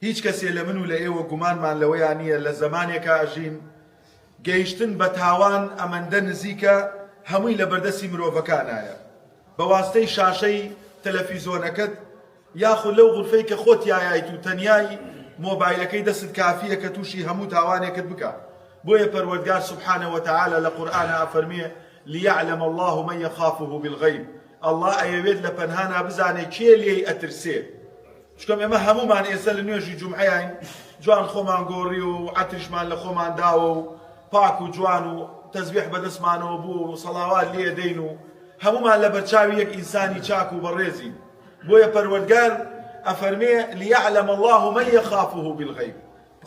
هیچ کەسێ لە من و لە ئێوە گومانمان لەوەیان نییە لە زەمانێکە ئەژین گەیشتن بە تاوان ئەمەندە نزیکە هەمووی لە بەردەستی مرۆڤەکانایە بە واستەی شاشەی تەلەڤیزۆنەکەت یاخود لەو غورفەی کە خۆت یاییت و تەنیای مۆبایلەکەی دەست کافیە کە تووشی هەموو تاوانێکت بکە. بۆیە پەروەردگار سبحانه وتعالى لە قورئانە ئەفەرمێ ليعلم الله من يخافه بالغيب. الله ئەیەوێت لە پەنهانا بزانێ کێ لێی ئەترسێ. چکەم ئێمە هەمومان ئێستا لە نوێژی جومعەیەین جوان خۆمان گۆڕی و عەتریشمان لە خۆمان داوە و پاک و جوان و تەسبیح بەدەستمانەوە بوو و سەڵاوات لێ دەین و هەمومان لە بەرچاوی یەک ئینسانی چاک و بەڕێزین. بۆیە پەروەردگار ئەفەرمێ ليعلم الله من يخافه بالغيب.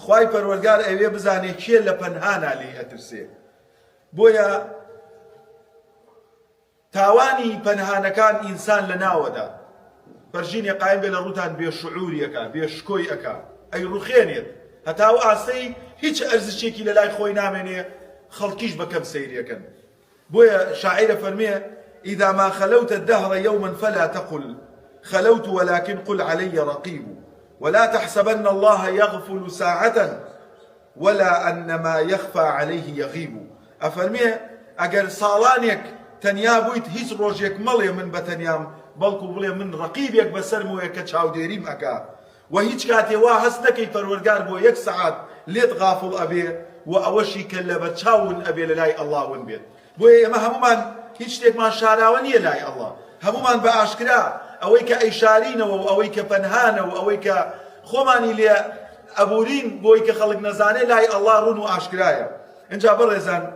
خوای پەروەردگار ئەوێ بزانێ کێ لە پەنهانا لێی ئەترسێ. بۆیە تاوانی پەنهانەکان ئینسان لە ناوەدا بەرژینێ قایم بێ لە ڕووتان بێشعووریەکە بێشکۆی ئەکا ئەی ڕوخێنێت هەتا و ئاسەی هیچ ئەرزشێکی لە لای خۆی نامێنێ خەڵکیش بەکەم سەیریەکەن. بۆیە شاعیرە فەرمێ إذا ما خلوت الدهر يوما فلا تقل خلوت ولكن قل علي رقيب ولا تحسبن الله يغفل ساعة ولا أن ما يخفى عليه يغيب. أفرمي أجر صالانك تنيا بويت هيس روجيك ملي من بتنيام بلكو بلي من رقيبك بسرمو يك تشاو ديريم أكا وهيج كاتي واهسنكي فرورجار بو يك ساعات ليت غافل أبي وأوشي كلا بتشاون أبي للاي الله ونبيت بوي ما همومان هيج تيك ما شاراوني لاي الله همومان بأشكرا أويك إشارين وأويك بنهانة وأويك خماني لي أبورين بويك خلق نزاني لاي الله رونو أشكرايا إن جابر رزان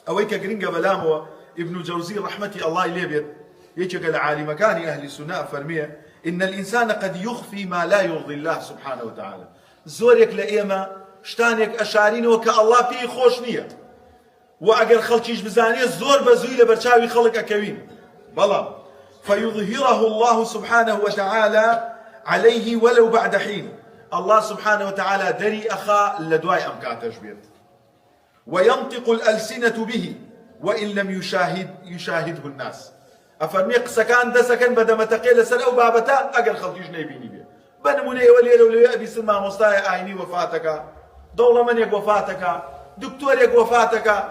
أويك جرينجا بلامو ابن جوزي رحمتي الله إليه يجيك العالم كان أهل السنة فرمية إن الإنسان قد يخفي ما لا يرضي الله سبحانه وتعالى. زورك لإيما شتانك أشارين وكا الله فيه خوش نية وأجر خلقيش بزانية زور بزوي لبرشاوي خلق أكوين بلا فيظهره الله سبحانه وتعالى عليه ولو بعد حين. الله سبحانه وتعالى دري أخا لدواي أمكاتش بيت وينطق الألسنة به وإن لم يشاهده الناس. أفرمي قسكان دسكن بدما تقيل سنة وبابتا أقل خلقيش نيبيني بيه بنموني وليلة وليلة أبي سلمى مصطاي آيني وفاتك دولة من يك وفاتك دكتور يك وفاتك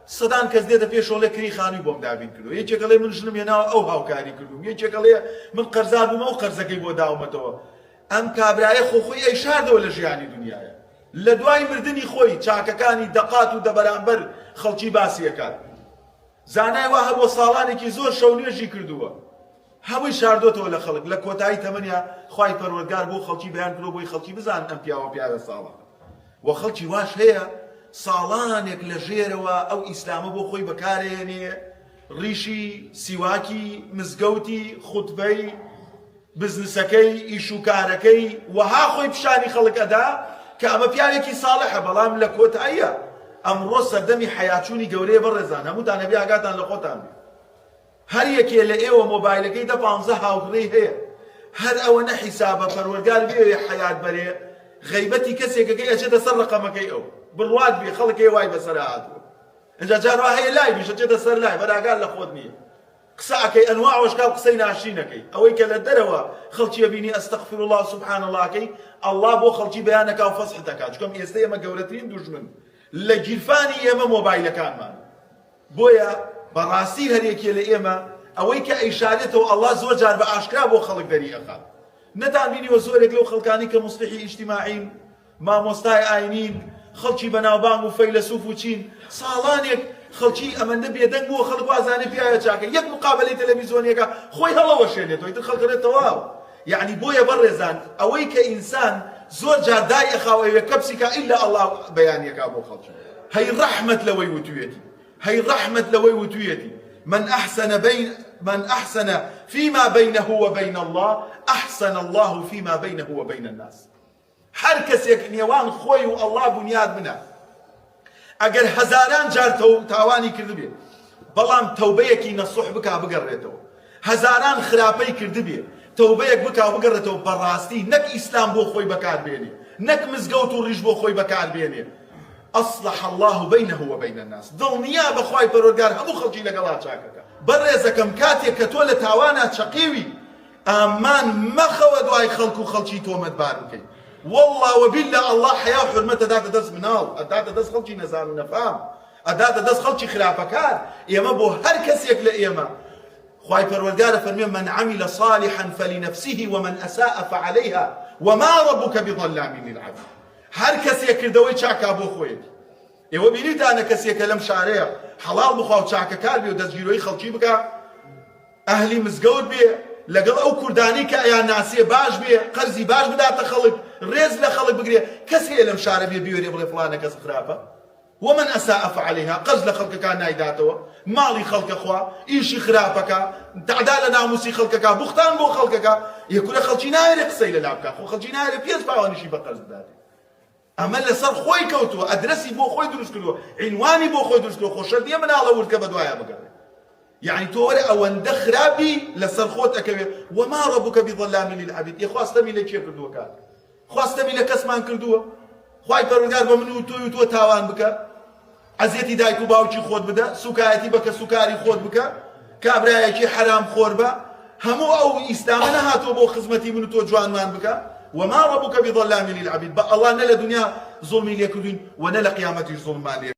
صدان كزديده بيش ولا كري خاني بوم دابين كلو يجي قال من جنم ينا أو هاو كاري كلو يجي قال من قرزان وما قرزك يبو داومته أم كابراي خو خوي أي شارد ولا شيء يعني دنيا لدواي مردني خوي چاككاني دقات ودبرانبر خلچي باسي كات زانای واه بۆ ساڵانێکی زۆر شەونێژی کردووە هەمووی شاردۆتەوە لە خەڵک لە کۆتایی تەمەنیا خوای پەروەردگار بۆ خەڵکی بەیان کردەوە بۆی خەڵکی بزان ئەم پیاوە پیاوە ساڵە و خەڵکی واش هەیە ساڵانێک لە ژێرەوە ئەو ئیسلامە بۆ خۆی بەکارهێنێ ڕیشی سیواکی مزگەوتی خوتبەی بزنسەکەی ئیشوکارەکەی وەها خۆی پیشانی خەڵک ئەدا کە ئەمە پیاوێکی ساڵحە بەڵام لە کۆتاییە ئەمڕۆ سەردەمی حەیاچوونی گەورەیە بەڕێزان هەمووتان هەبێ ئاگاتان لە خۆتان بێ هەر یەکێ لە ئێوە مۆبایلەکەی دە 15 هاوڕێی هەیە هەر ئەوە نەحیسابە پەروەردگار بێ حەیات بەرێ غەیبەتی کەسێکەکەی ئەچێتە سەر ڕقەمەکەی ئەو بڕوات بێ خەڵکێ وای بەسەر هاتووە ئەجا جاروا هەیە لای بیش ئەچێتە سەر لای بەراگار لە خۆت نییە قسە ئەکەی ئەنواع وەشکاو قسەی ناشرینەکەی ئەوەی کە لە دەرەوە خەڵکی ئەبینی ئەستەغفر الله سبحان اللهکەی الله بۆ خەڵکی بەیانەکا و فەسح دەکات چکەم ئێستا ئێمە گەورەترین دوژمن لە گیرفانی ئێمە مۆبایلەکانمان بۆیە بەڕاستی هەرێکێ لە ئێمە ئەوەی کە ئیشارێتەوە ئەڵڵا زۆر جار بە ئاشکرا بۆ خەڵک دەری ئەخات نەتان بینیوە زۆرێک لەو خەڵکانی کە مصلحی ئیجتیماعین مامۆستای ئاینین خەڵکی بەناوبانگ و فەیلسوف و چین ساڵانێک خەڵکی ئەمەندە بێدەنگ بووە خەڵک وازانێ پیاوە چاکە یەک مقابلەی تەلەڤیزۆنیەکە خۆی هەڵەوەشێنێتەوە ئیتر خەڵکەرێت تەواو یعنی بۆیە بەڕێزان ئەوەی کە ئینسان زۆر جار دای ئەخاوەیە کەپسیکە ئیلا ئەڵڵا بەیانیەکا بۆ خەڵکی هەی ڕەحمەت لەوەی وتوێتی هەی ڕەحمەت لەوەی وتوێتی من أحسن فيما بينه وبين الله أحسن الله فيما بينه وبين الناس. هر کەسێک نێوان خۆی و ئەڵڵا بنیاد بنە ئەگەر هەزاران جار تاوانی کردبێ بەڵام تەوبەیەکی نەسوح بکا بگەڕێتەوە هەزاران خراپەی کردبێ تەوبەیەک بکا بگەڕێتەوە بەڕاستی نەک ئیسلام بۆ خۆی بەکاربێنێ نەک مزگەوت و ڕیش بۆ خۆی بەکاربێنێ أصلح الله بينه وبين الناس دڵنیا بەخوای پەروەردگار هەموو خەڵکی لەگەڵا چاکەکە بەڕێزەکەم کاتێک کە تۆ لە تاوانە چەقیوی ئامان مەخەوە دوای خەڵک و خەڵکی تۆمەتبار بکەیت والله وبالله الله حياة وحرمته دات دس مناڵ ئەداتە دەست خەڵکی نەزان و نەفام ئەداتە دەست خەڵکی خراپەکان ئێمە بۆ هەر کەسێک لە ئێمە خوای پەروەردگارە فەرمێ من عمل صالحا فلنفسه ومن أساء فعليها وما ربك بظلام للعبيد هەر کەسێک کردەوەی چاکا بۆ خۆیەتی ئێوە بینیتانە کەسێکە لەم شارەیە حەڵاڵ بخوا و چاکەکار بێ و دەستگیرۆی خەڵکی بکە ئەهلی مزگەوت بێ لەگەڵ ئەو کوردانی کە ئەیان ناسێ باش بێ قەرزی باش بداتە خەڵک ڕێز لە خەڵک بگرێ کەس هەیە لەم شارە بێ بیوێرێ بڵێ فڵانە کەس خراپە ومن أساء فعليها قەرز لە خەڵکەکان نایداتەوە ماڵی خەڵکە خوا ئیشی خراپەکە تعدا لە ناموسی خەڵکەکە بوختان بۆ خەڵکەکە یەکورە خەڵکی نایەرێ قسەی لەلا بکە خۆ خەڵکی نایەرێ پێنج پاوانیشی بە قەرز بداتێ ئەمە لەسەر خۆی کەوتووە ئەدرەسی بۆ خۆی دروست کردووە عنوانی بۆ خۆی دروست کردووە خۆشەردیە مناڵە ورکە بە دوایە بگەڕێ يعني تۆ وەرە ئەوەندە خراپی لەسەر خۆت ئەکەوێ وما ربك بظلام للعبيد خواستەمی لە کێ کردووە کار خواستەمی لە کەسمان کردووە خوای پەروەردگار بە من و تۆی و تۆ تاوان بکە عەزیەتی دایک و باوکی خۆت بدە سوکایەتی بکە سوکاری خۆت بکە کابرایەکی حرام خۆر بە هەموو ئەو ئیسلامە نەهاتۆ بۆ خزمەتی من و تۆ جوانمان بکە وما ربك بظلام للعبيد بە ئەڵڵا نە لە دنیا زوڵمی لێ کردوین و نە لە قیامەتیش زوڵمان لێ